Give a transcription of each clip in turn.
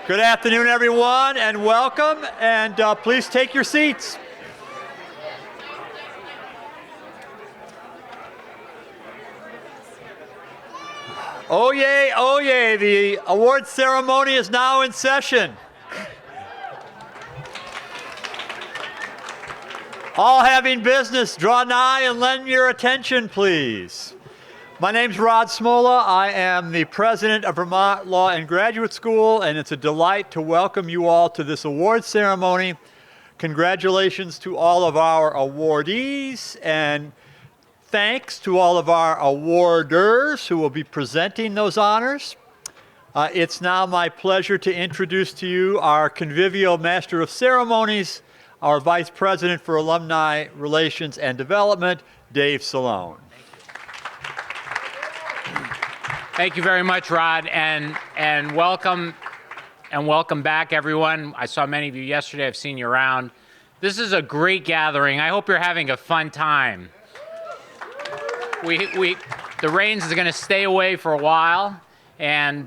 Good afternoon, everyone, and welcome, and please take your seats. Oh yay, the award ceremony is now in session. All having business, draw nigh and lend your attention, please. My name's Rod Smola. I am the president of Vermont Law and Graduate School, and it's a delight to welcome you all to this award ceremony. Congratulations to all of our awardees, and thanks to all of our awarders who will be presenting those honors. It's now my pleasure to introduce to you our convivial master of ceremonies, our vice president for alumni relations and development, Dave Salone. Thank you very much, Rod, and welcome back, everyone. I saw many of you yesterday. I've seen you around. This is a great gathering. I hope you're having a fun time. The rains is going to stay away for a while, and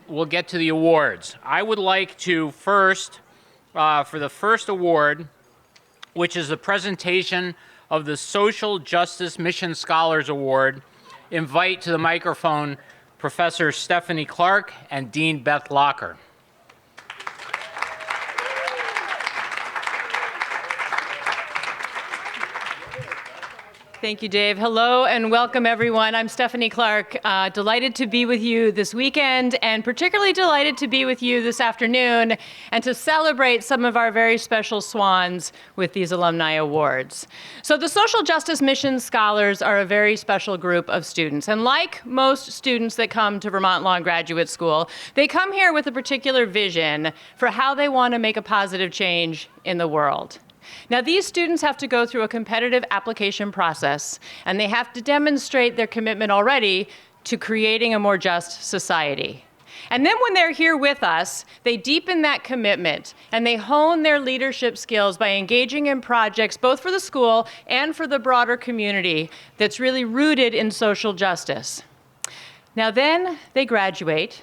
we'll get to the awards. I would like to first, for the first award, which is the presentation of the Social Justice Mission Scholars Award, invite to the microphone Professor Stephanie Clark and Dean Beth Locker. Thank you, Dave. Hello and welcome, everyone. I'm Stephanie Clark. Delighted to be with you this weekend, and particularly delighted to be with you this afternoon and to celebrate some of our very special swans with these alumni awards. So the Social Justice Mission Scholars are a very special group of students, and like most students that come to Vermont Law and Graduate School, they come here with a particular vision for how they want to make a positive change in the world. Now, these students have to go through a competitive application process, and they have to demonstrate their commitment already to creating a more just society. And then when they're here with us, they deepen that commitment, and they hone their leadership skills by engaging in projects both for the school and for the broader community that's really rooted in social justice. Now then, they graduate,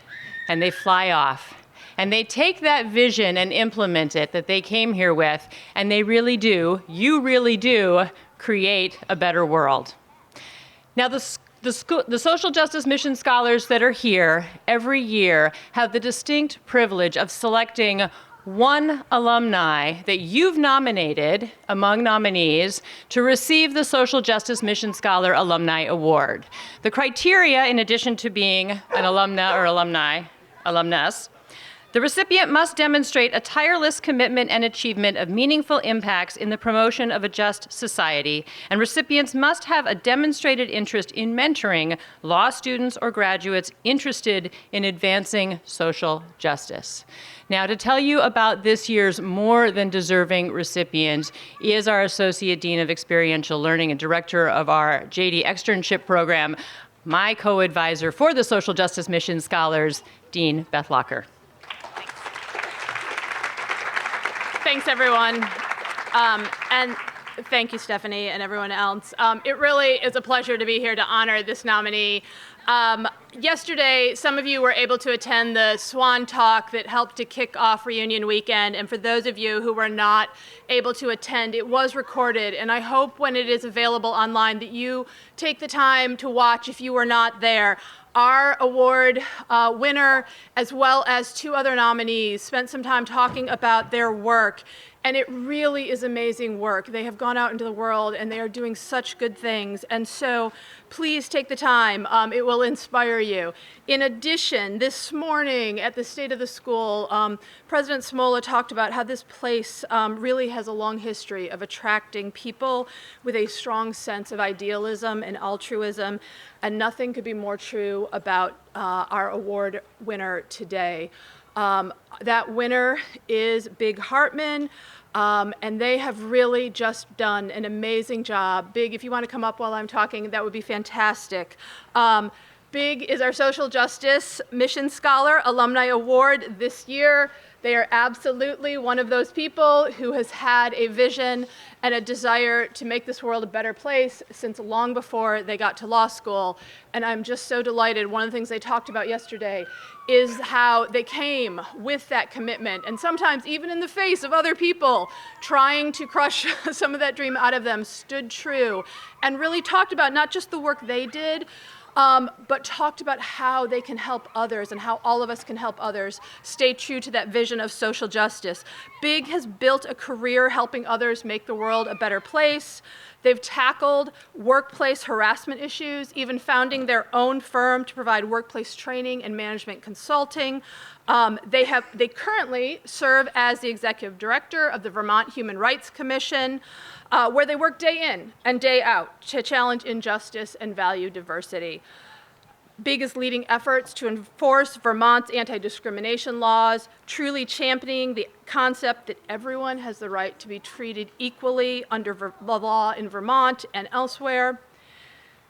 and they fly off. And they take that vision and implement it that they came here with, and they really do, you really do, create a better world. Now, the Social Justice Mission Scholars that are here every year have the distinct privilege of selecting one alumni that you've nominated among nominees to receive the Social Justice Mission Scholar Alumni Award. The criteria, in addition to being an alumna or alumnus, the recipient must demonstrate a tireless commitment and achievement of meaningful impacts in the promotion of a just society, and recipients must have a demonstrated interest in mentoring law students or graduates interested in advancing social justice. Now, to tell you about this year's more than deserving recipient is our Associate Dean of Experiential Learning and Director of our JD Externship Program, my co-advisor for the Social Justice Mission Scholars, Dean Beth Locker. Thanks, everyone. And thank you, Stephanie, and everyone else. It really is a pleasure to be here to honor this nominee. Yesterday, some of you were able to attend the Swan Talk that helped to kick off reunion weekend. And for those of you who were not able to attend, it was recorded. And I hope when it is available online that you take the time to watch if you were not there. Our award winner, as well as two other nominees, spent some time talking about their work. And it really is amazing work. They have gone out into the world and they are doing such good things. And so please take the time. It will inspire you. In addition, this morning at the State of the School, President Smola talked about how this place really has a long history of attracting people with a strong sense of idealism and altruism. And nothing could be more true about our award winner today. That winner is Big Hartman, and they have really just done an amazing job. Big, if you want to come up while I'm talking, that would be fantastic. Big is our Social Justice Mission Scholar Alumni Award this year. They are absolutely one of those people who has had a vision and a desire to make this world a better place since long before they got to law school. And I'm just so delighted. One of the things they talked about yesterday is how they came with that commitment, and sometimes even in the face of other people trying to crush some of that dream out of them, stood true and really talked about not just the work they did, but talked about how they can help others and how all of us can help others stay true to that vision of social justice. Big has built a career helping others make the world a better place. They've tackled workplace harassment issues, even founding their own firm to provide workplace training and management consulting. They currently serve as the executive director of the Vermont Human Rights Commission, where they work day in and day out to challenge injustice and value diversity. Big is leading efforts to enforce Vermont's anti-discrimination laws, truly championing the concept that everyone has the right to be treated equally under the law in Vermont and elsewhere.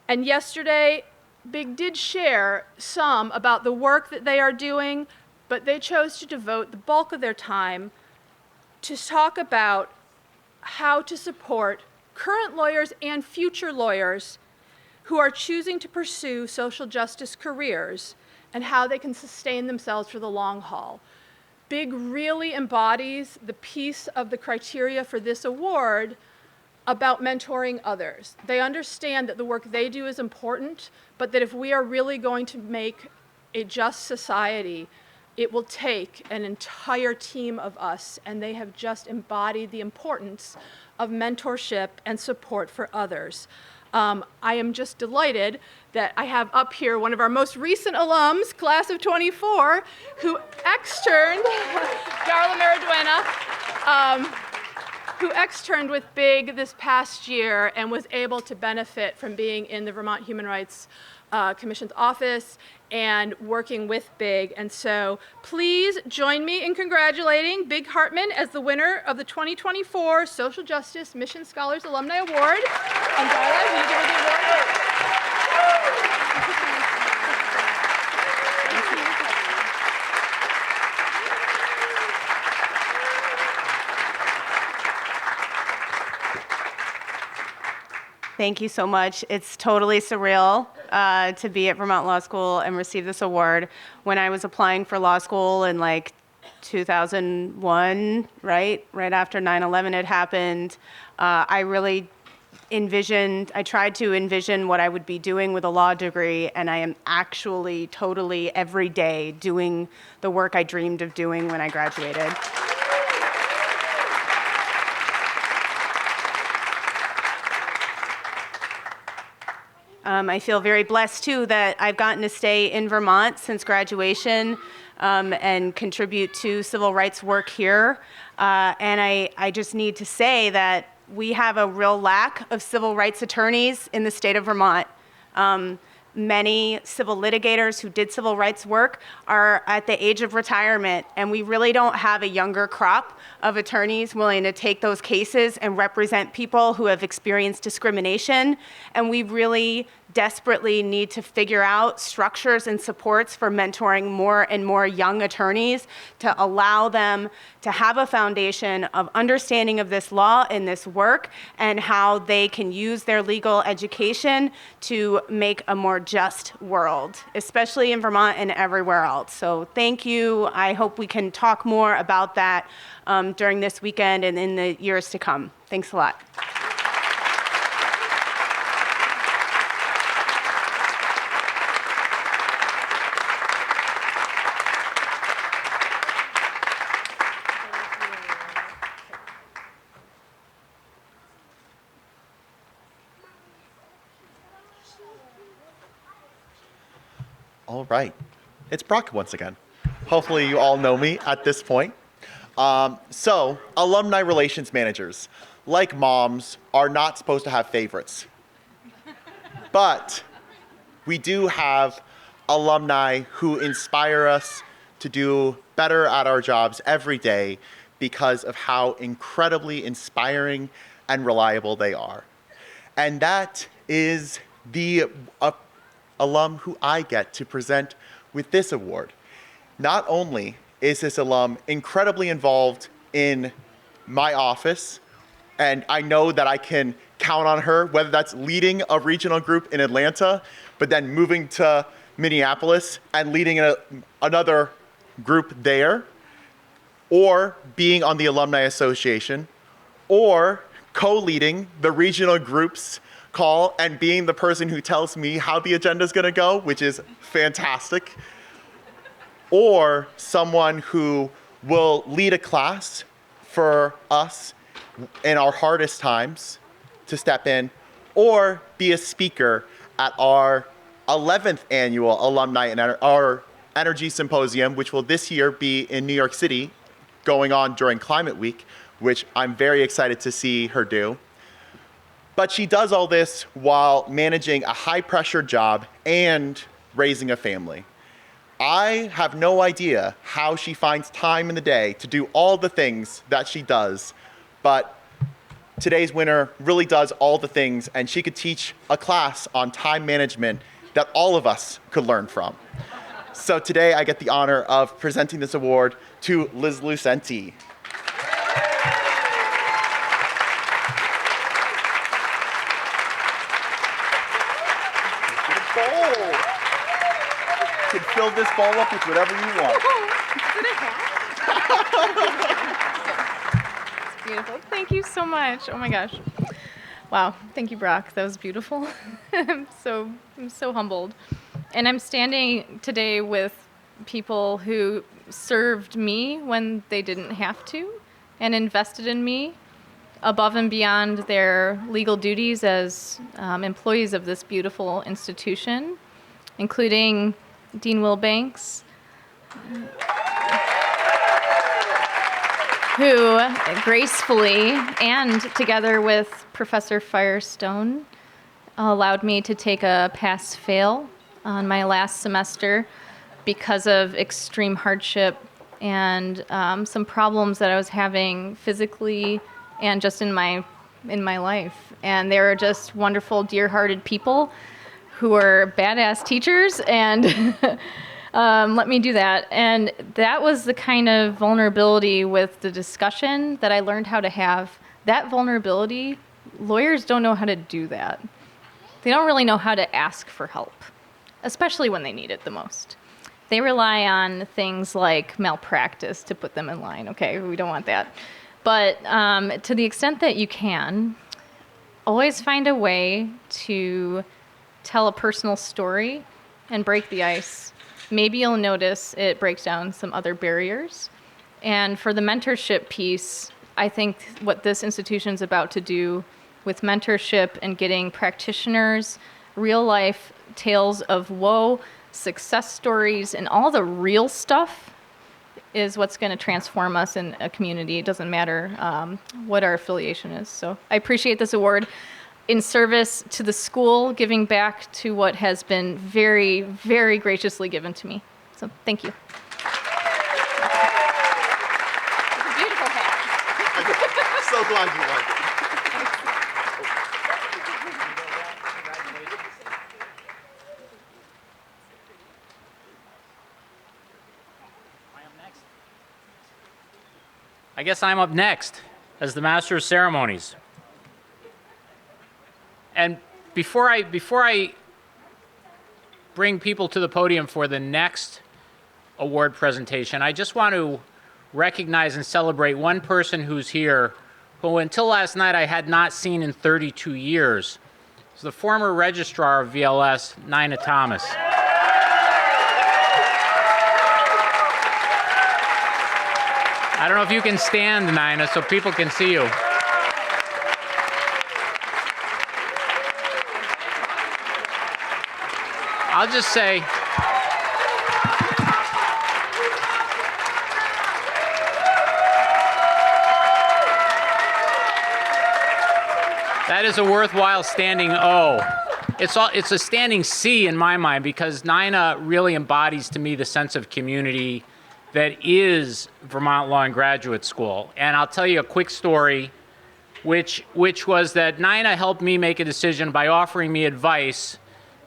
And yesterday, Big did share some about the work that they are doing, but they chose to devote the bulk of their time to talk about how to support current lawyers and future lawyers who are choosing to pursue social justice careers and how they can sustain themselves for the long haul. Big really embodies the piece of the criteria for this award about mentoring others. They understand that the work they do is important, but that if we are really going to make a just society, it will take an entire team of us, and they have just embodied the importance of mentorship and support for others. I am just delighted that I have up here one of our most recent alums, class of 24, who externed, Darla Mariduena, who externed with Big this past year and was able to benefit from being in the Vermont Human Rights Commission's office and working with Big. And so please join me in congratulating Big Hartman as the winner of the 2024 Social Justice Mission Scholars Alumni Award. And Darla, will you give her the award? Thank you so much. It's totally surreal to be at Vermont Law School and receive this award. When I was applying for law school in like 2001, right after 9/11 had happened, I really I tried to envision what I would be doing with a law degree, and I am actually totally every day doing the work I dreamed of doing when I graduated. I feel very blessed, too, that I've gotten to stay in Vermont since graduation and contribute to civil rights work here. And I just need to say that we have a real lack of civil rights attorneys in the state of Vermont. Many civil litigators who did civil rights work are at the age of retirement, and we really don't have a younger crop of attorneys willing to take those cases and represent people who have experienced discrimination. And we really desperately need to figure out structures and supports for mentoring more and more young attorneys to allow them to have a foundation of understanding of this law and this work and how they can use their legal education to make a more just world, especially in Vermont and everywhere else. So thank you. I hope we can talk more about that during this weekend and in the years to come. Thanks a lot. All right, it's Brock once again. Hopefully you all know me at this point. So, alumni relations managers, like moms, are not supposed to have favorites. But we do have alumni who inspire us to do better at our jobs every day because of how incredibly inspiring and reliable they are. And that is the alum who I get to present with this award. Not only is this alum incredibly involved in my office, and I know that I can count on her, whether that's leading a regional group in Atlanta, but then moving to Minneapolis and leading another group there, or being on the Alumni Association, or co-leading the regional group's call and being the person who tells me how the agenda is going to go, which is fantastic, or someone who will lead a class for us in our hardest times to step in, or be a speaker at our 11th annual Alumni and our Energy Symposium, which will this year be in New York City, going on during Climate Week, which I'm very excited to see her do. But she does all this while managing a high-pressure job and raising a family. I have no idea how she finds time in the day to do all the things that she does, but today's winner really does all the things, and she could teach a class on time management that all of us could learn from. So today I get the honor of presenting this award to Liz Lucenti. You can fill this bowl up with whatever you want. It's beautiful. Thank you so much. Oh my gosh. Wow. Thank you, Brock. That was beautiful. I'm so humbled. And I'm standing today with people who served me when they didn't have to and invested in me above and beyond their legal duties as employees of this beautiful institution, including Dean Wilbanks, who gracefully and together with Professor Firestone allowed me to take a pass-fail on my last semester because of extreme hardship and some problems that I was having physically and just in my life. And they were just wonderful, dear-hearted people who were badass teachers and let me do that. And that was the kind of vulnerability with the discussion that I learned how to have. That vulnerability, lawyers don't know how to do that. They don't really know how to ask for help, especially when they need it the most. They rely on things like malpractice to put them in line. Okay, we don't want that. But to the extent that you can, always find a way to tell a personal story and break the ice. Maybe you'll notice it breaks down some other barriers. And for the mentorship piece, I think what this institution is about to do with mentorship and getting practitioners, real life tales of woe, success stories, and all the real stuff is what's going to transform us in a community. It doesn't matter what our affiliation is. So I appreciate this award in service to the school, giving back to what has been very, very graciously given to me. So thank you. Beautiful hat. So glad you liked it. I guess I'm up next as the Master of Ceremonies. And before I bring people to the podium for the next award presentation, I just want to recognize and celebrate one person who's here who until last night I had not seen in 32 years. It's the former registrar of VLS, Nina Thomas. I don't know if you can stand, Nina, so people can see you. I'll just say, that is a worthwhile standing O. It's a standing C in my mind because Nina really embodies to me the sense of community that is Vermont Law and Graduate School. And I'll tell you a quick story, which was that Nina helped me make a decision by offering me advice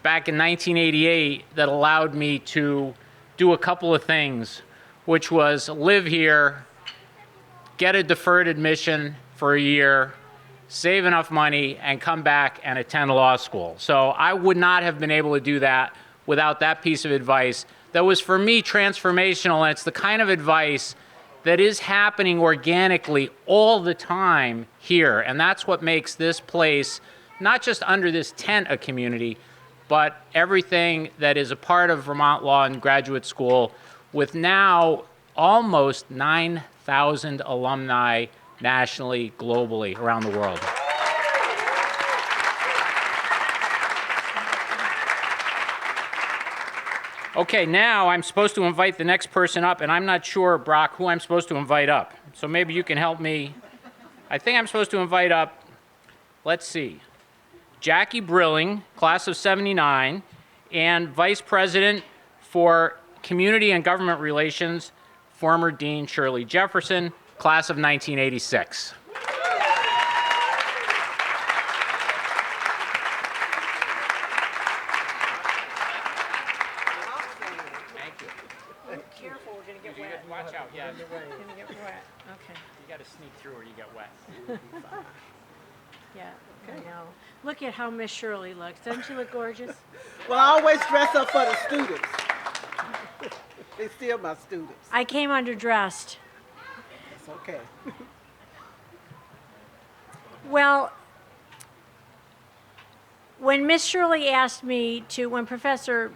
back in 1988 that allowed me to do a couple of things, which was live here, get a deferred admission for a year, save enough money, and come back and attend law school. So I would not have been able to do that without that piece of advice that was, for me, transformational, and it's the kind of advice that is happening organically all the time here. And that's what makes this place, not just under this tent, a community, but everything that is a part of Vermont Law and Graduate School, with now almost 9,000 alumni nationally, globally, around the world. Okay, now I'm supposed to invite the next person up, and I'm not sure, Brock, who I'm supposed to invite up. So maybe you can help me. I think I'm supposed to invite up, let's see, Jackie Brilling, class of 79, and Vice President for Community and Government Relations, former Dean Shirley Jefferson, class of 1986. Watch out, yeah. Gonna get wet. Okay. You got to sneak through or you get wet. Yeah, I know. Look at how Miss Shirley looks. Doesn't she look gorgeous? Well, I always dress up for the students. They still my students. I came underdressed. It's okay. Well, when Miss Shirley asked me to, when Professor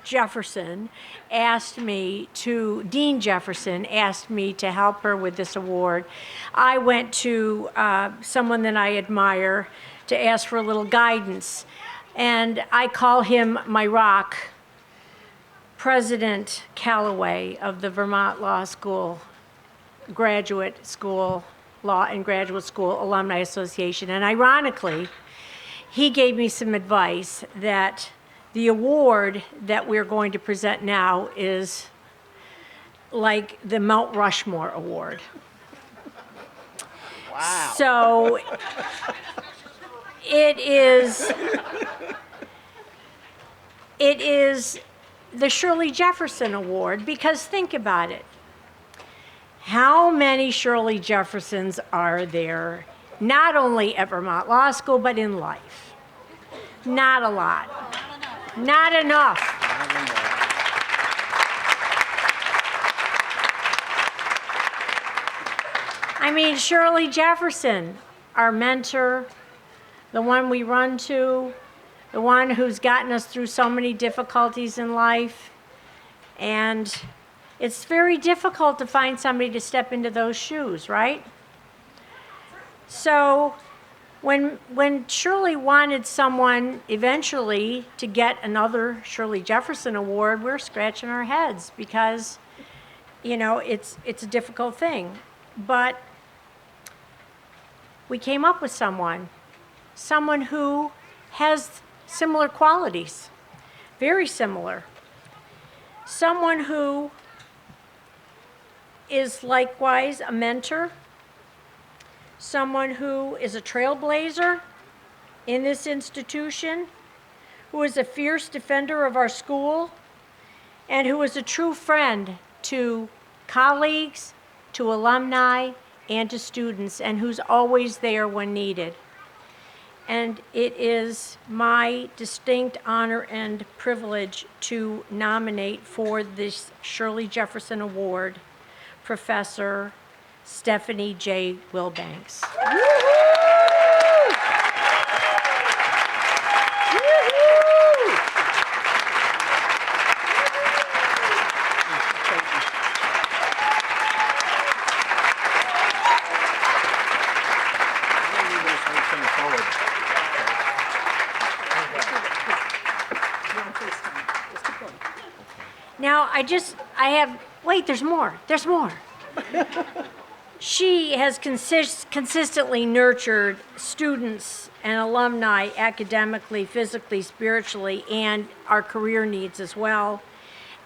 Jefferson asked me to, Dean Jefferson asked me to help her with this award, I went to someone that I admire to ask for a little guidance. And I call him my rock, President Calloway of the Vermont Law School, Graduate School, Law and Graduate School Alumni Association. And ironically, he gave me some advice that the award that we're going to present now is like the Mount Rushmore Award. Wow. So it is the Shirley Jefferson Award, because think about it. How many Shirley Jeffersons are there, not only at Vermont Law School, but in life? Not a lot. Not enough. I mean, Shirley Jefferson, our mentor, the one we run to, the one who's gotten us through so many difficulties in life. And it's very difficult to find somebody to step into those shoes, right? So when Shirley wanted someone eventually to get another Shirley Jefferson Award, we're scratching our heads because, you know, it's a difficult thing. But we came up with someone who has similar qualities, very similar. Someone who is likewise a mentor, someone who is a trailblazer in this institution, who is a fierce defender of our school, and who is a true friend to colleagues, to alumni, and to students, and who's always there when needed. And it is my distinct honor and privilege to nominate for this Shirley Jefferson Award, Professor Stephanie J. Wilbanks. Now, wait, there's more. She has consistently nurtured students and alumni academically, physically, spiritually, and our career needs as well.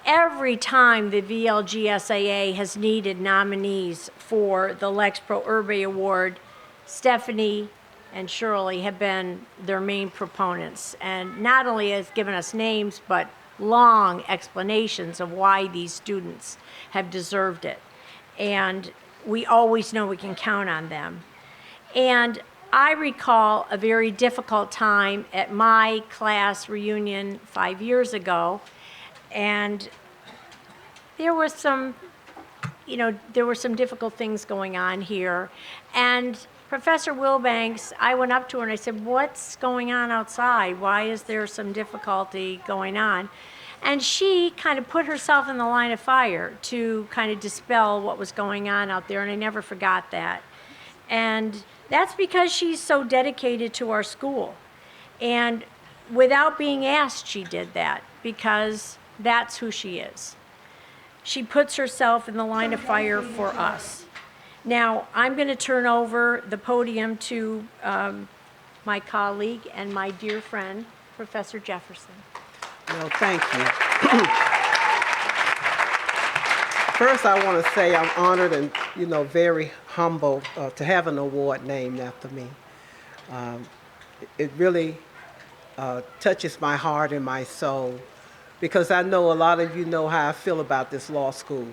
Every time the VLGSAA has needed nominees for the Lex Pro Urbe Award, Stephanie and Shirley have been their main proponents, and not only has given us names, but long explanations of why these students have deserved it. And we always know we can count on them. And I recall a very difficult time at my class reunion 5 years ago, and there was some, there were some difficult things going on here. And Professor Wilbanks, I went up to her and I said, "What's going on outside? Why is there some difficulty going on?" And she kind of put herself in the line of fire to kind of dispel what was going on out there, and I never forgot that. And that's because she's so dedicated to our school. And without being asked, she did that because that's who she is. She puts herself in the line of fire for us. Now, I'm going to turn over the podium to my colleague and my dear friend, Professor Jefferson. No, thank you. First, I want to say I'm honored and, very humbled to have an award named after me. It really touches my heart and my soul because I know a lot of you know how I feel about this law school.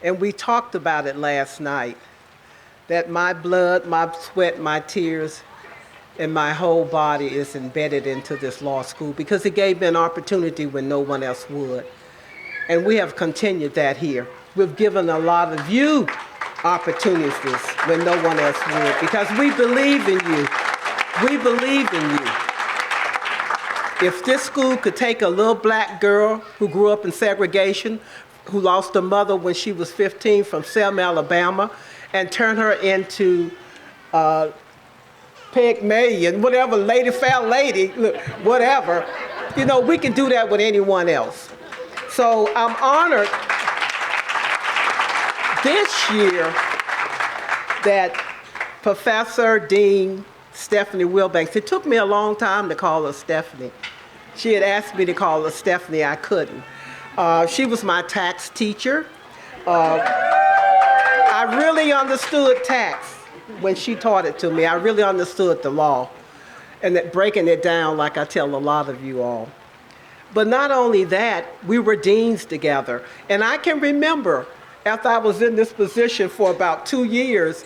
And we talked about it last night, that my blood, my sweat, my tears, and my whole body is embedded into this law school because it gave me an opportunity when no one else would. And we have continued that here. We've given a lot of you opportunities when no one else would because we believe in you. We believe in you. If this school could take a little black girl who grew up in segregation, who lost her mother when she was 15 from Selma, Alabama, and turn her into Pygmalion, whatever, lady, fair lady, whatever, we can do that with anyone else. So I'm honored this year that Professor Dean Stephanie Wilbanks, it took me a long time to call her Stephanie. She had asked me to call her Stephanie, I couldn't. She was my tax teacher. I really understood tax when she taught it to me. I really understood the law and that breaking it down like I tell a lot of you all. But not only that, we were deans together. And I can remember after I was in this position for about 2 years,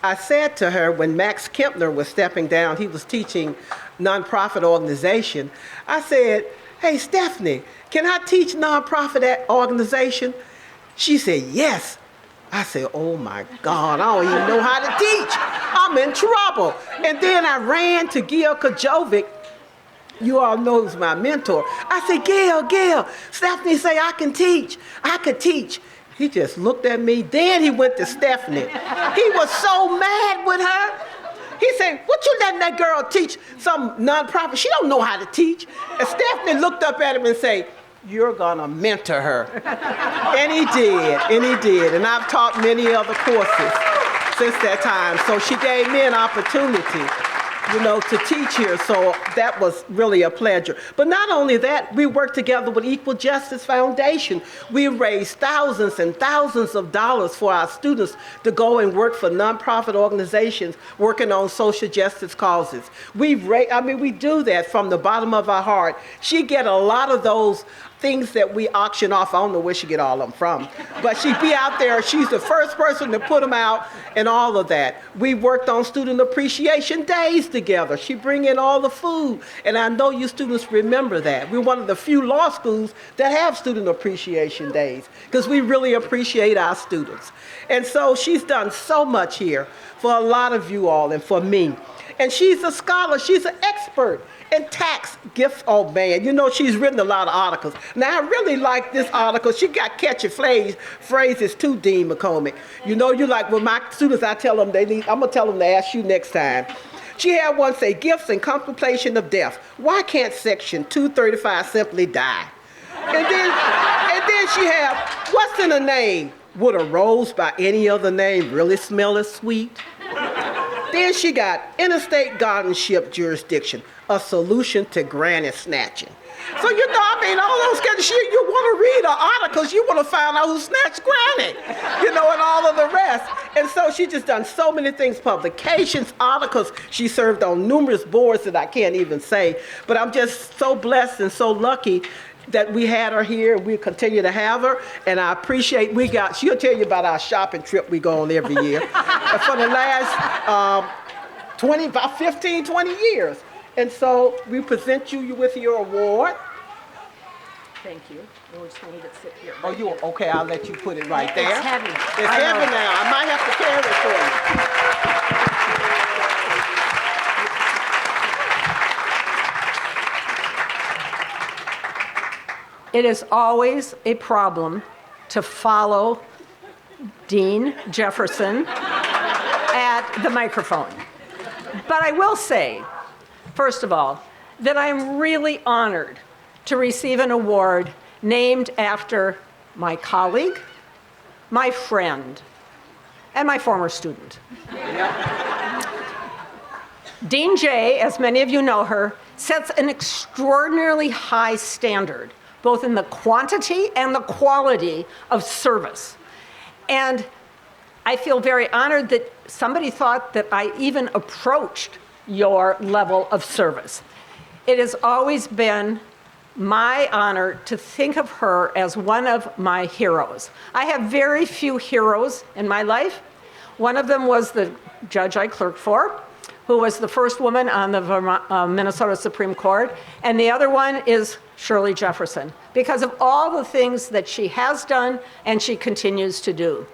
I said to her when Max Kempner was stepping down, he was teaching nonprofit organization. I said, "Hey, Stephanie, can I teach nonprofit organization?" She said, "Yes." I said, "Oh my God, I don't even know how to teach. I'm in trouble." And then I ran to Gail Kojovic. You all know who's my mentor. I said, Gail, Stephanie say I can teach. I could teach. He just looked at me. Then he went to Stephanie. He was so mad with her. He said, "What you letting that girl teach some nonprofit? She don't know how to teach." And Stephanie looked up at him and said, "You're gonna mentor her." And he did. And I've taught many other courses since that time. So she gave me an opportunity, to teach here. So that was really a pleasure. But not only that, we worked together with Equal Justice Foundation. We raised thousands and thousands of dollars for our students to go and work for nonprofit organizations working on social justice causes. We do that from the bottom of our heart. She get a lot of those things that we auction off. I don't know where she get all of them from, but she'd be out there. She's the first person to put them out and all of that. We worked on student appreciation days together. She bring in all the food, and I know you students remember that. We're one of the few law schools that have student appreciation days because we really appreciate our students. And so she's done so much here for a lot of you all and for me. And she's a scholar. She's an expert in tax gift. Oh man, she's written a lot of articles. Now I really like this article. She got catchy phrases too, Dean McCormick. You like when my students, I tell them I'm gonna tell them to ask you next time. She had one say, "Gifts and contemplation of death. Why can't section 235 simply die?" And then she had, "What's in a name? Would a rose by any other name really smell as sweet?" then she got interstate guardianship jurisdiction, a solution to granny snatching. So, you know, I mean, all those kind of shit, you want to read the articles, you want to find out who snatched granny, you know, and all of the rest. And so she just done so many things, publications, articles. She served on numerous boards that I can't even say. But I'm just so blessed and so lucky that we had her here, and we continue to have her. And I appreciate, she'll tell you about our shopping trip we go on every year. And for the last 15, 20 years. And so we present you with your award. Thank you. We'll just need it sit here. Oh, you okay? I'll let you put it right there. It's heavy. It's heavy now. I might have to carry it for you. It is always a problem to follow Dean Jefferson at the microphone. But I will say, first of all, that I'm really honored to receive an award named after my colleague, my friend, and my former student. Dean Jay, as many of you know her, sets an extraordinarily high standard, both in the quantity and the quality of service. And I feel very honored that somebody thought that I even approached your level of service. It has always been my honor to think of her as one of my heroes. I have very few heroes in my life. One of them was the judge I clerked for, who was the first woman on the Minnesota Supreme Court, and the other one is Shirley Jefferson, because of all the things that she has done and she continues to do.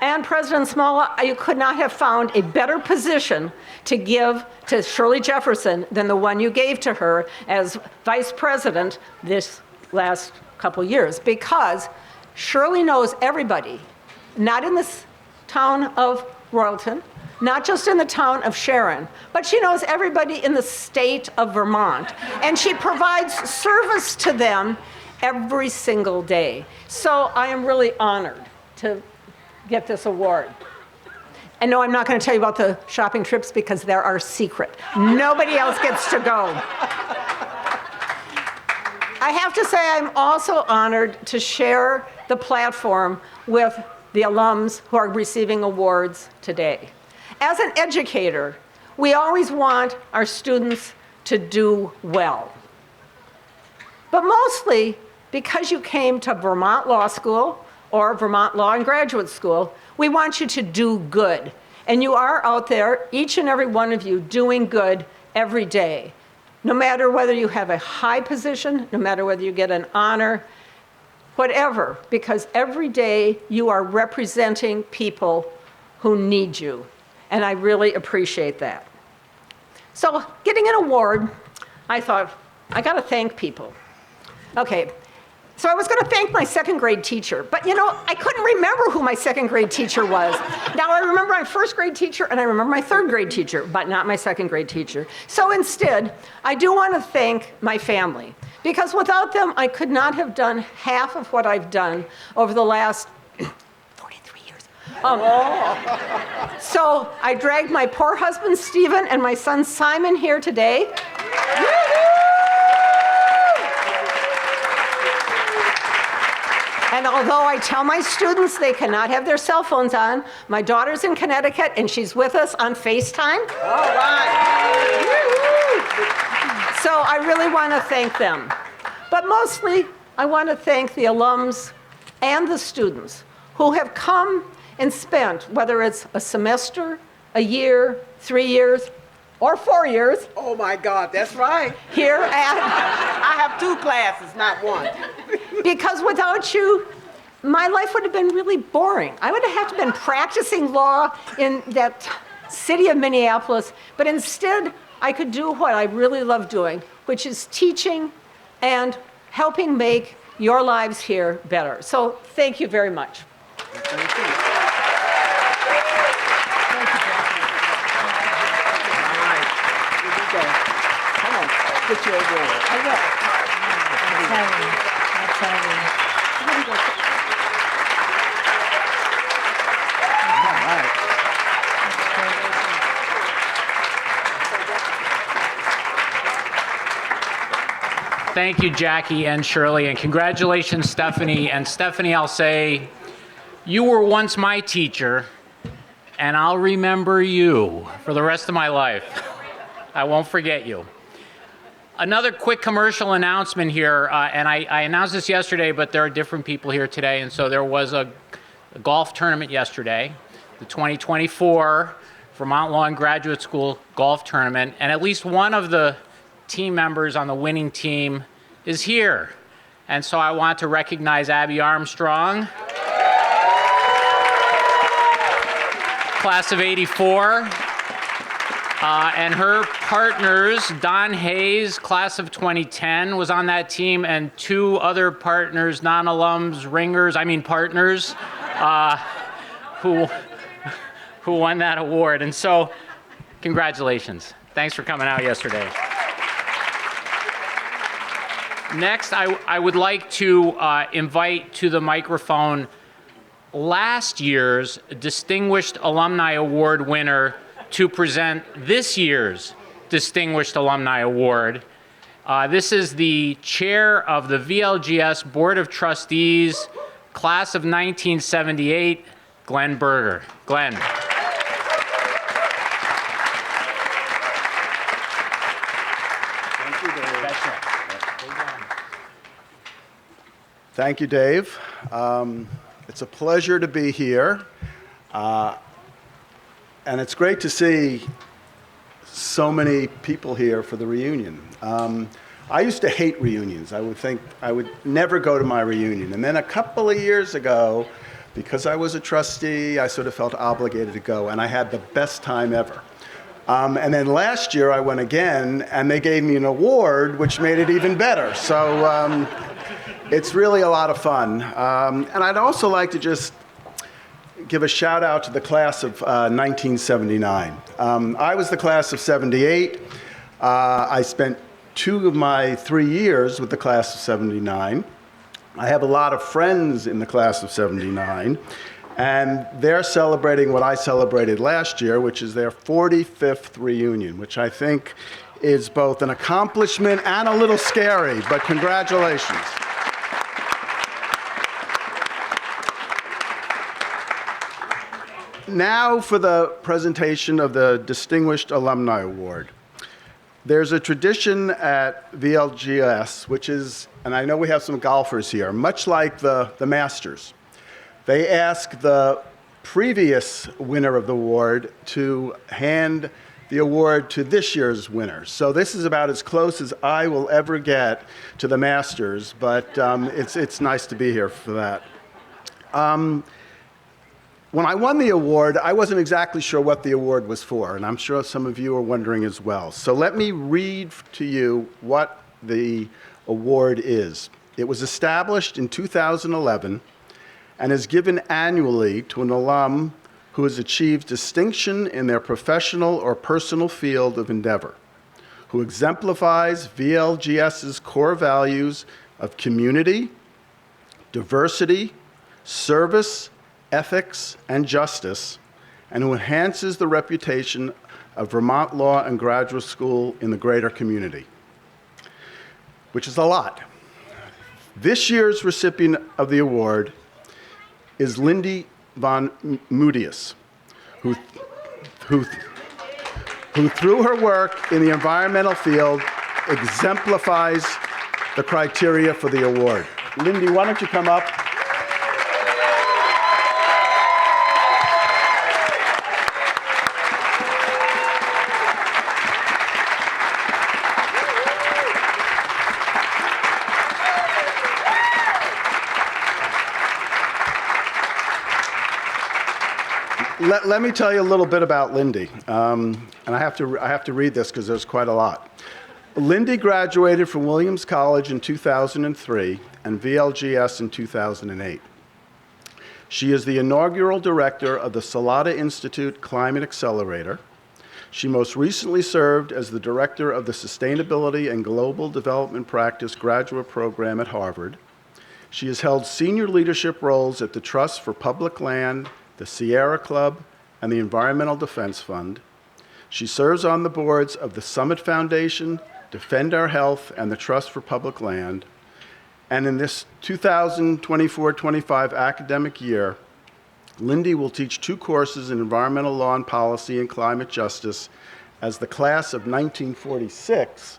And President Smolla, you could not have found a better position to give to Shirley Jefferson than the one you gave to her as vice president this last couple years, because Shirley knows everybody, not in this town of Royalton, not just in the town of Sharon, but she knows everybody in the state of Vermont, and she provides service to them every single day. So I am really honored to get this award. And no, I'm not going to tell you about the shopping trips because they're our secret. Nobody else gets to go. I have to say I'm also honored to share the platform with the alums who are receiving awards today. As an educator, we always want our students to do well. But mostly because you came to Vermont Law School or Vermont Law and Graduate School, we want you to do good. And you are out there, each and every one of you, doing good every day. No matter whether you have a high position, no matter whether you get an honor, whatever, because every day you are representing people who need you. And I really appreciate that. So getting an award, I thought, I gotta thank people. Okay, so I was gonna thank my second grade teacher, but you know, I couldn't remember who my second grade teacher was. Now I remember my first grade teacher and I remember my third grade teacher, but not my second grade teacher. So instead, I do wanna thank my family, because without them, I could not have done half of what I've done over the last 43 years. So I dragged my poor husband, Stephen, and my son, Simon, here today. And although I tell my students they cannot have their cell phones on, my daughter's in Connecticut and she's with us on FaceTime. All right. So I really want to thank them. But mostly, I want to thank the alums and the students who have come and spent, whether it's a semester, a year, 3 years, or 4 years. Oh my God, that's right. Here at, I have 2 classes, not 1. because without you, my life would have been really boring. I would have had to been practicing law in that city of Minneapolis, but instead I could do what I really love doing, which is teaching and helping make your lives here better. So thank you very much. Thank you. Get your award. I will. Thank you, Jackie and Shirley, and congratulations, Stephanie. And Stephanie, I'll say, you were once my teacher, and I'll remember you for the rest of my life. I won't forget you. Another quick commercial announcement here, and I announced this yesterday, but there are different people here today, and so there was a golf tournament yesterday, the 2024 Vermont Law and Graduate School Golf Tournament, and at least one of the team members on the winning team is here. And so I want to recognize Abby Armstrong, class of '84, and her partners, Don Hayes, class of 2010, was on that team, and two other partners, non-alums, partners, who won that award. And so, congratulations. Thanks for coming out yesterday. Next, I would like to invite to the microphone last year's Distinguished Alumni Award winner to present this year's Distinguished Alumni Award. This is the chair of the VLGS Board of Trustees, class of 1978, Glenn Berger. Glenn. Thank you, Dave. It's a pleasure to be here. And it's great to see so many people here for the reunion. I used to hate reunions. I would think I would never go to my reunion. And then a couple of years ago, because I was a trustee, I sort of felt obligated to go, and I had the best time ever. And then last year I went again, and they gave me an award, which made it even better. So it's really a lot of fun. And I'd also like to just give a shout out to the class of 1979. I was the class of 78. I spent 2 of my 3 years with the class of 79. I have a lot of friends in the class of 79, and they're celebrating what I celebrated last year, which is their 45th reunion, which I think is both an accomplishment and a little scary, but congratulations. Now for the presentation of the Distinguished Alumni Award. There's a tradition at VLGS, which is, and I know we have some golfers here, much like the Masters. They ask the previous winner of the award to hand the award to this year's winner. So this is about as close as I will ever get to the Masters, but it's nice to be here for that. When I won the award, I wasn't exactly sure what the award was for, and I'm sure some of you are wondering as well. So let me read to you what the award is. It was established in 2011 and is given annually to an alum who has achieved distinction in their professional or personal field of endeavor, who exemplifies VLGS's core values of community, diversity, service, ethics, and justice, and who enhances the reputation of Vermont Law and Graduate School in the greater community, which is a lot. This year's recipient of the award is Lindy von Moodius, who through her work in the environmental field exemplifies the criteria for the award. Lindy, why don't you come up? Let me tell you a little bit about Lindy, and I have to read this because there's quite a lot. Lindy graduated from Williams College in 2003 and VLGS in 2008. She is the inaugural director of the Salata Institute Climate Accelerator. She most recently served as the director of the Sustainability and Global Development Practice graduate program at Harvard. She has held senior leadership roles at the Trust for Public Land, the Sierra Club, and the Environmental Defense Fund. She serves on the boards of the Summit Foundation, defend our health and the trust for public land. And in this 2024-25 academic year, Lindy will teach 2 courses in environmental law and policy and climate justice as the class of 1946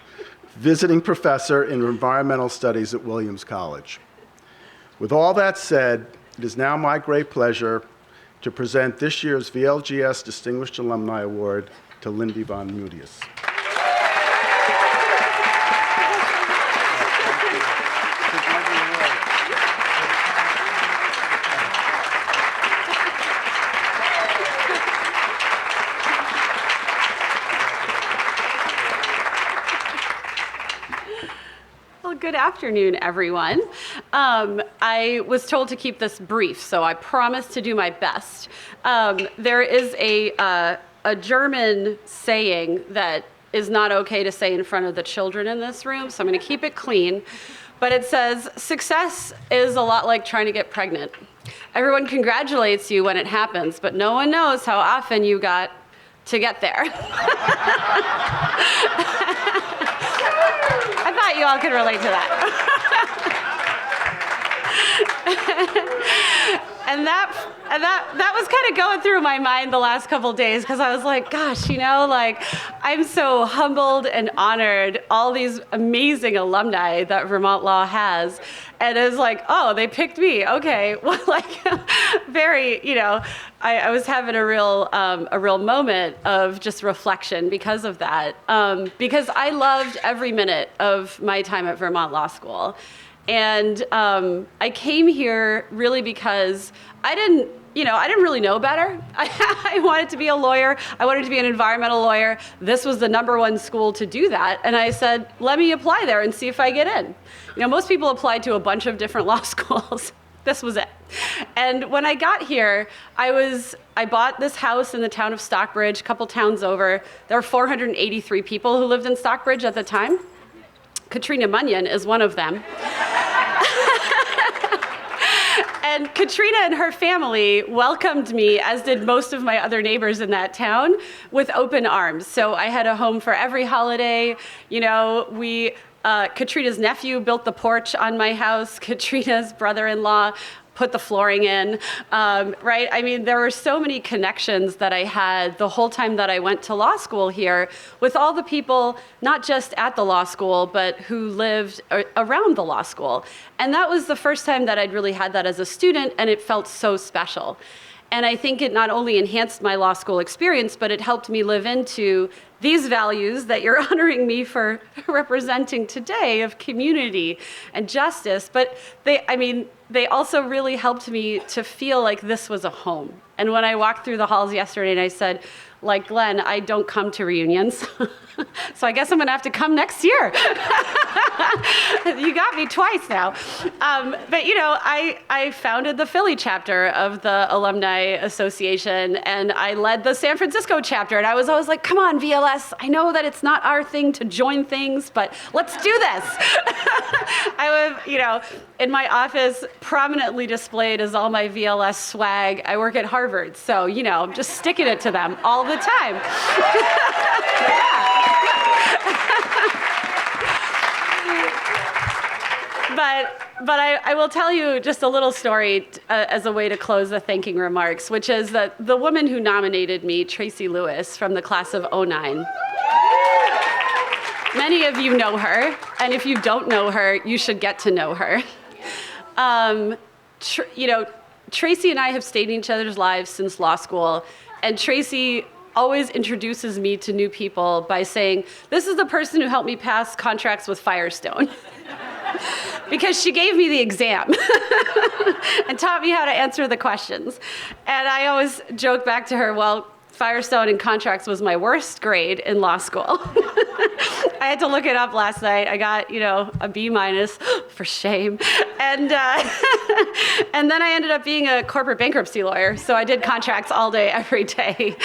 visiting professor in environmental studies at Williams College. With all that said, it is now my great pleasure to present this year's VLGS Distinguished Alumni Award to Lindy von Mudius. Good afternoon, everyone. I was told to keep this brief, so I promise to do my best. There is a German saying that is not okay to say in front of the children in this room, so I'm going to keep it clean. But it says, success is a lot like trying to get pregnant. Everyone congratulates you when it happens, but no one knows how often you got to get there. I thought you all could relate to that. And that was kind of going through my mind the last couple days, because I was like, gosh, like I'm so humbled and honored, all these amazing alumni that Vermont Law has. And it was like, oh, they picked me. Okay, well, like very, I was having a real moment of just reflection because of that. Because I loved every minute of my time at Vermont Law School. And I came here really because I didn't really know better. I wanted to be a lawyer. I wanted to be an environmental lawyer. This was the #1 school to do that. And I said, let me apply there and see if I get in. Most people apply to a bunch of different law schools. This was it. And when I got here, I bought this house in the town of Stockbridge, a couple towns over. There were 483 people who lived in Stockbridge at the time. Katrina Munyon is one of them. And Katrina and her family welcomed me, as did most of my other neighbors in that town, with open arms. So I had a home for every holiday. Katrina's nephew built the porch on my house. Katrina's brother-in-law put the flooring in, right? I mean, there were so many connections that I had the whole time that I went to law school here with all the people, not just at the law school, but who lived around the law school. And that was the first time that I'd really had that as a student, and it felt so special. And I think it not only enhanced my law school experience, but it helped me live into these values that you're honoring me for representing today of community and justice. But they also really helped me to feel like this was a home. And when I walked through the halls yesterday and I said, like Glenn, I don't come to reunions. So I guess I'm gonna have to come next year. You got me twice now. But I founded the Philly chapter of the Alumni Association, and I led the San Francisco chapter. And I was always like, come on, VLS, I know that it's not our thing to join things, but let's do this. I would, in my office, prominently displayed is all my VLS swag. I work at Harvard, so, I'm just sticking it to them all the time. But I will tell you just a little story as a way to close the thanking remarks, which is that the woman who nominated me, Tracy Lewis, from the class of '09, many of you know her, and if you don't know her, you should get to know her. Tracy and I have stayed in each other's lives since law school, and Tracy always introduces me to new people by saying, this is the person who helped me pass contracts with Firestone. Because she gave me the exam and taught me how to answer the questions. And I always joke back to her, well, Firestone and contracts was my worst grade in law school. I had to look it up last night. I got, a B- for shame. And and then I ended up being a corporate bankruptcy lawyer. So I did contracts all day, every day.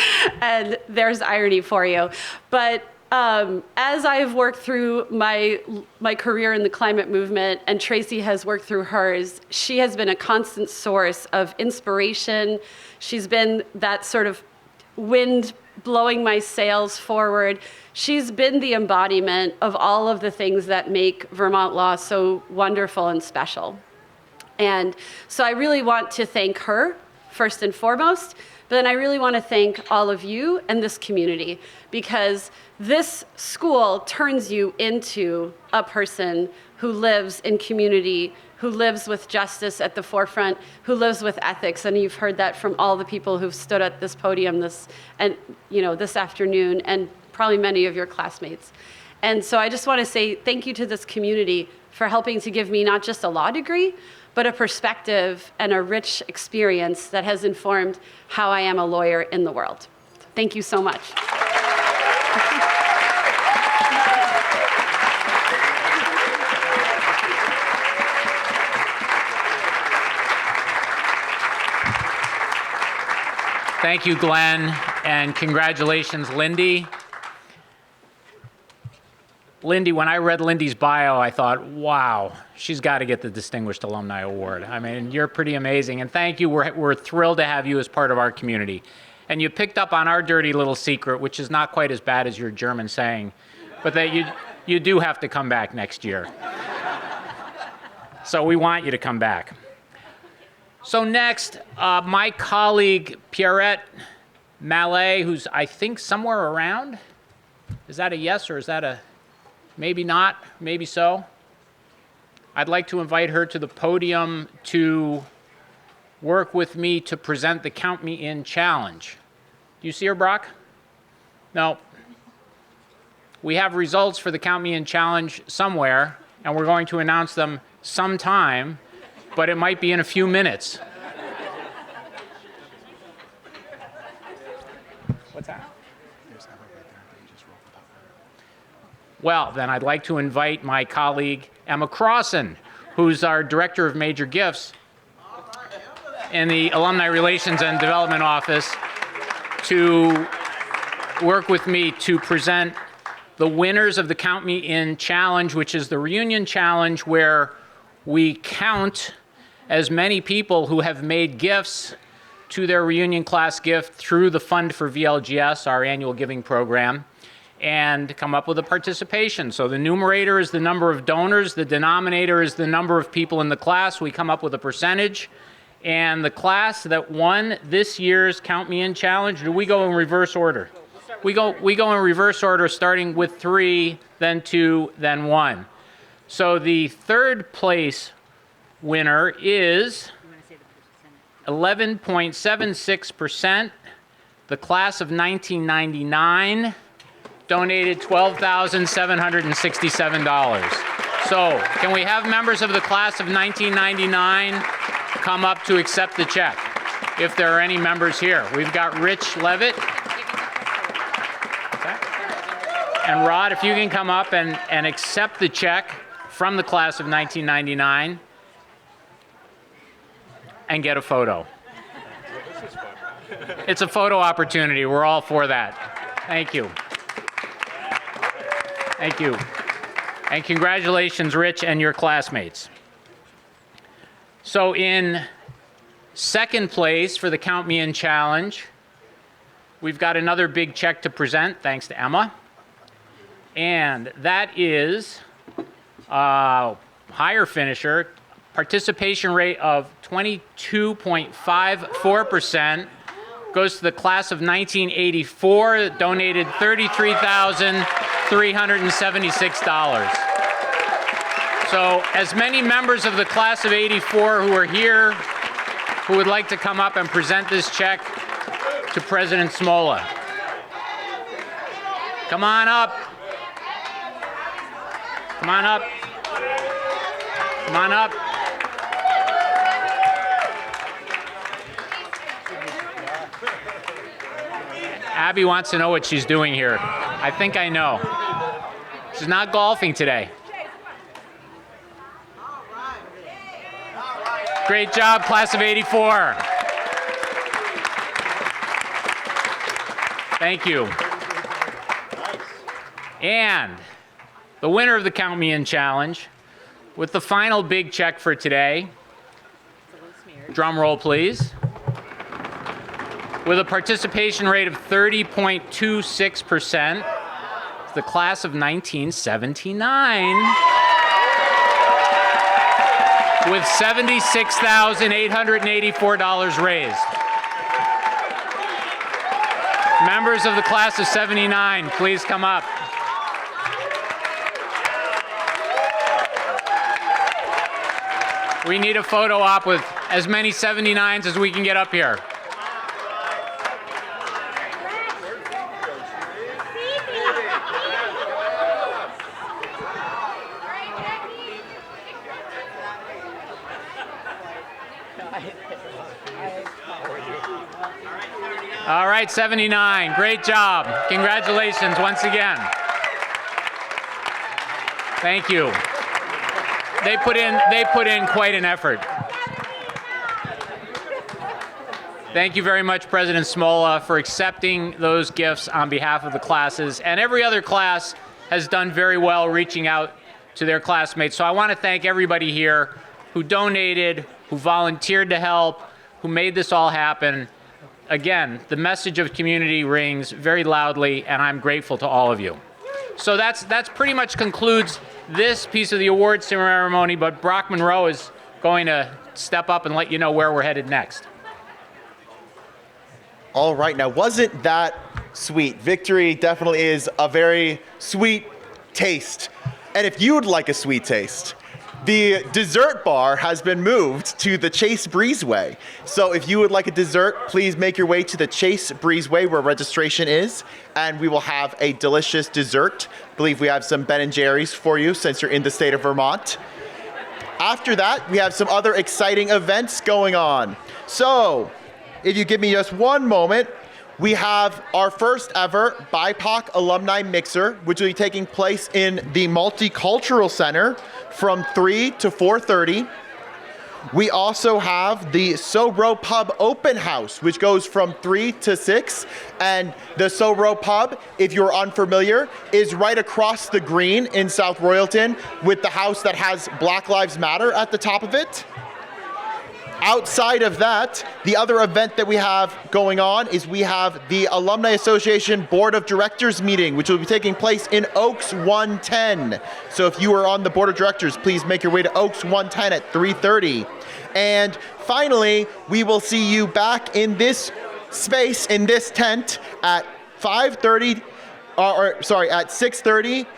And there's irony for you. But as I've worked through my career in the climate movement, and Tracy has worked through hers, she has been a constant source of inspiration. She's been that sort of wind blowing my sails forward. She's been the embodiment of all of the things that make Vermont law so wonderful and special. And so I really want to thank her first and foremost, but then I really want to thank all of you and this community, because this school turns you into a person who lives in community, who lives with justice at the forefront, who lives with ethics. And you've heard that from all the people who've stood at this podium this afternoon, and probably many of your classmates. And so I just want to say thank you to this community for helping to give me not just a law degree, but a perspective and a rich experience that has informed how I am a lawyer in the world. Thank you so much. Thank you, Glenn, and congratulations, Lindy. Lindy, when I read Lindy's bio, I thought, wow, she's got to get the Distinguished Alumni Award. I mean, you're pretty amazing, and thank you. We're thrilled to have you as part of our community. And you picked up on our dirty little secret, which is not quite as bad as your German saying, but that you do have to come back next year. So we want you to come back. So next, my colleague, Pierrette Mallet, who's, I think, somewhere around. Is that a yes or is that a maybe not, maybe so? I'd like to invite her to the podium to work with me to present the Count Me In Challenge. Do you see her, Brock? No. We have results for the Count Me In Challenge somewhere, and we're going to announce them sometime, but it might be in a few minutes. What's that? Well, then I'd like to invite my colleague, Emma Crossan, who's our Director of Major Gifts in the Alumni Relations and Development Office, to work with me to present the winners of the Count Me In Challenge, which is the reunion challenge where we count as many people who have made gifts to their reunion class gift through the Fund for VLGS, our annual giving program, and come up with a participation. So the numerator is the number of donors, the denominator is the number of people in the class. We come up with a percentage, and the class that won this year's Count Me In Challenge, do we go in reverse order? We go in reverse order, starting with 3, then 2, then 1. So the third place winner is 11.76%. The class of 1999 donated $12,767. So can we have members of the class of 1999 come up to accept the check, if there are any members here? We've got Rich Levitt. Okay. And Rod, if you can come up and accept the check from the class of 1999 and get a photo. It's a photo opportunity. We're all for that. Thank you. Thank you. And congratulations, Rich, and your classmates. So in second place for the Count Me In Challenge, we've got another big check to present, thanks to Emma. And that is higher finisher, participation rate of 22.54%, goes to the class of 1984 that donated $33,376. So as many members of the class of 84 who are here who would like to come up and present this check to President Smola. Come on up. Come on up. Come on up. Abby wants to know what she's doing here. I think I know. She's not golfing today. Great job, class of 84. Thank you. And the winner of the Count Me In Challenge, with the final big check for today. Drum roll, please. with a participation rate of 30.26%. The class of 1979 with $76,884 raised. Members of the class of 79, please come up. We need a photo op with as many 79s as we can get up here. All right, 79, great job. Congratulations once again. Thank you. They put in quite an effort. Thank you very much, President Smola, for accepting those gifts on behalf of the classes. And every other class has done very well reaching out to their classmates. So I want to thank everybody here who donated, who volunteered to help, who made this all happen. Again, the message of community rings very loudly, and I'm grateful to all of you. So that's pretty much concludes this piece of the award ceremony, but Brock Monroe is going to step up and let you know where we're headed next. All right, now wasn't that sweet? Victory definitely is a very sweet taste. And if you would like a sweet taste, the dessert bar has been moved to the Chase Breezeway. So if you would like a dessert, please make your way to the Chase Breezeway where registration is, and we will have a delicious dessert. I believe we have some Ben & Jerry's for you since you're in the state of Vermont. After that, we have some other exciting events going on. So if you give me just one moment, we have our first ever BIPOC alumni mixer, which will be taking place in the Multicultural Center from 3 to 4:30. We also have the Sobro Pub Open House, which goes from 3 to 6. And the Sobro Pub, if you're unfamiliar, is right across the green in South Royalton with the house that has Black Lives Matter at the top of it. Outside of that, the other event that we have going on is we have the Alumni Association Board of Directors meeting, which will be taking place in Oaks 110. So if you are on the Board of Directors, please make your way to Oaks 110 at 3:30. And finally, we will see you back in this space, in this tent at 6:30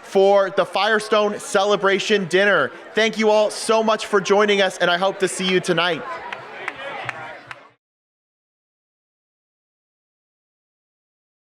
for the Firestone Celebration Dinner. Thank you all so much for joining us, and I hope to see you tonight.